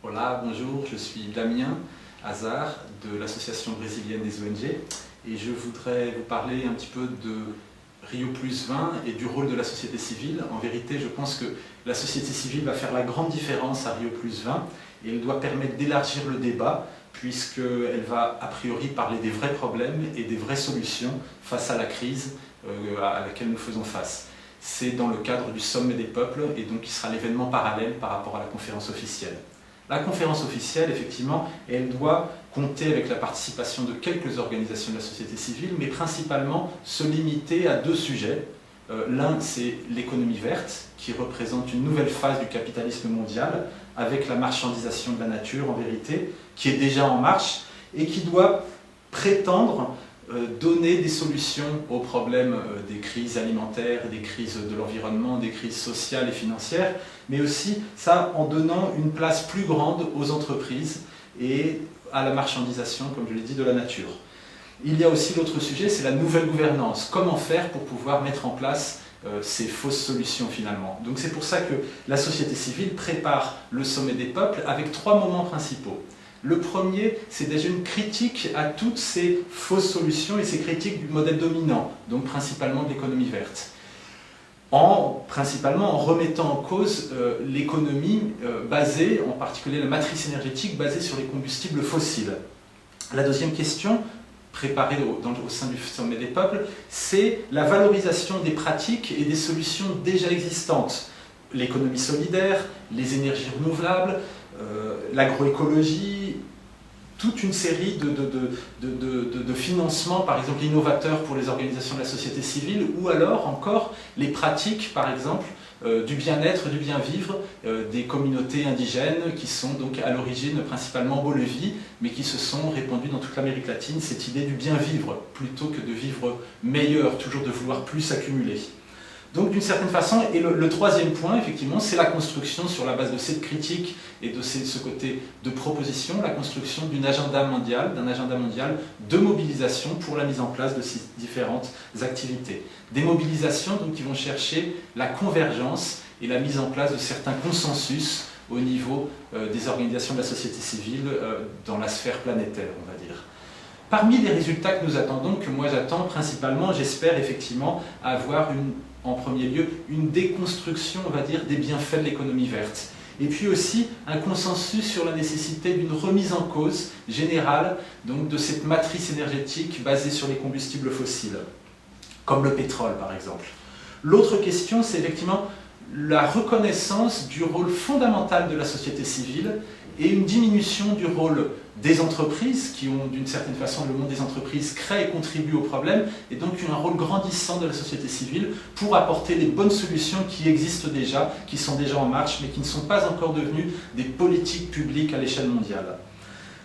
Hola, bonjour, je suis Damien Hazard de l'Association brésilienne des ONG et je voudrais vous parler un petit peu de Rio+20 et du rôle de la société civile. En vérité, je pense que la société civile va faire la grande différence à Rio+20 et elle doit permettre d'élargir le débat puisqu'elle va a priori parler des vrais problèmes et des vraies solutions face à la crise à laquelle nous faisons face. C'est dans le cadre du sommet des peuples et donc qui sera l'événement parallèle par rapport à la conférence officielle. La conférence officielle, effectivement, elle doit compter avec la participation de quelques organisations de la société civile, mais principalement se limiter à deux sujets. L'un, c'est l'économie verte, qui représente une nouvelle phase du capitalisme mondial, avec la marchandisation de la nature, en vérité, qui est déjà en marche, et qui doit prétendre donner des solutions aux problèmes des crises alimentaires, des crises de l'environnement, des crises sociales et financières, mais aussi ça en donnant une place plus grande aux entreprises et à la marchandisation, comme je l'ai dit, de la nature. Il y a aussi l'autre sujet, c'est la nouvelle gouvernance. Comment faire pour pouvoir mettre en place ces fausses solutions finalement. Donc c'est pour ça que la société civile prépare le sommet des peuples avec trois moments principaux. Le premier, c'est déjà une critique à toutes ces fausses solutions et ces critiques du modèle dominant, donc principalement de l'économie verte. Principalement en remettant en cause l'économie basée, en particulier la matrice énergétique basée sur les combustibles fossiles. La deuxième question, préparée au sein du sommet des peuples, c'est la valorisation des pratiques et des solutions déjà existantes. L'économie solidaire, les énergies renouvelables, l'agroécologie, toute une série de financements, par exemple innovateurs pour les organisations de la société civile, ou alors encore les pratiques, par exemple, du bien-être, du bien-vivre des communautés indigènes qui sont donc à l'origine principalement en Bolivie, mais qui se sont répandues dans toute l'Amérique latine, cette idée du bien-vivre, plutôt que de vivre meilleur, toujours de vouloir plus accumuler. Donc d'une certaine façon, et le troisième point, effectivement, c'est la construction sur la base de cette critique et de ce côté de proposition, la construction d'un agenda mondial de mobilisation pour la mise en place de ces différentes activités. Des mobilisations donc, qui vont chercher la convergence et la mise en place de certains consensus au niveau des organisations de la société civile dans la sphère planétaire, on va dire. Parmi les résultats que nous attendons, que moi j'attends principalement, j'espère effectivement avoir en premier lieu, une déconstruction, on va dire, des bienfaits de l'économie verte. Et puis aussi un consensus sur la nécessité d'une remise en cause générale donc, de cette matrice énergétique basée sur les combustibles fossiles, comme le pétrole par exemple. L'autre question, c'est effectivement la reconnaissance du rôle fondamental de la société civile et une diminution du rôle des entreprises, qui ont d'une certaine façon, le monde des entreprises crée et contribue au problème, et donc un rôle grandissant de la société civile pour apporter les bonnes solutions qui existent déjà, qui sont déjà en marche, mais qui ne sont pas encore devenues des politiques publiques à l'échelle mondiale.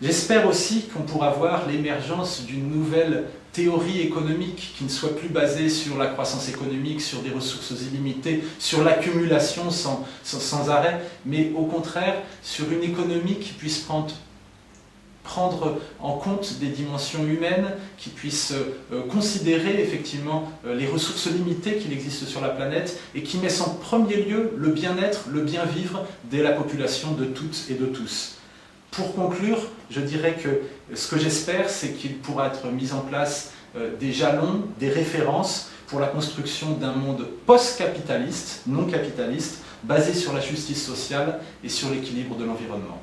J'espère aussi qu'on pourra voir l'émergence d'une nouvelle théorie économique qui ne soit plus basée sur la croissance économique, sur des ressources illimitées, sur l'accumulation sans arrêt, mais au contraire sur une économie qui puisse prendre en compte des dimensions humaines, qui puisse considérer effectivement les ressources limitées qu'il existe sur la planète et qui met en premier lieu le bien-être, le bien-vivre de la population de toutes et de tous. Pour conclure, je dirais que ce que j'espère, c'est qu'il pourra être mis en place des jalons, des références pour la construction d'un monde post-capitaliste, non capitaliste, basé sur la justice sociale et sur l'équilibre de l'environnement.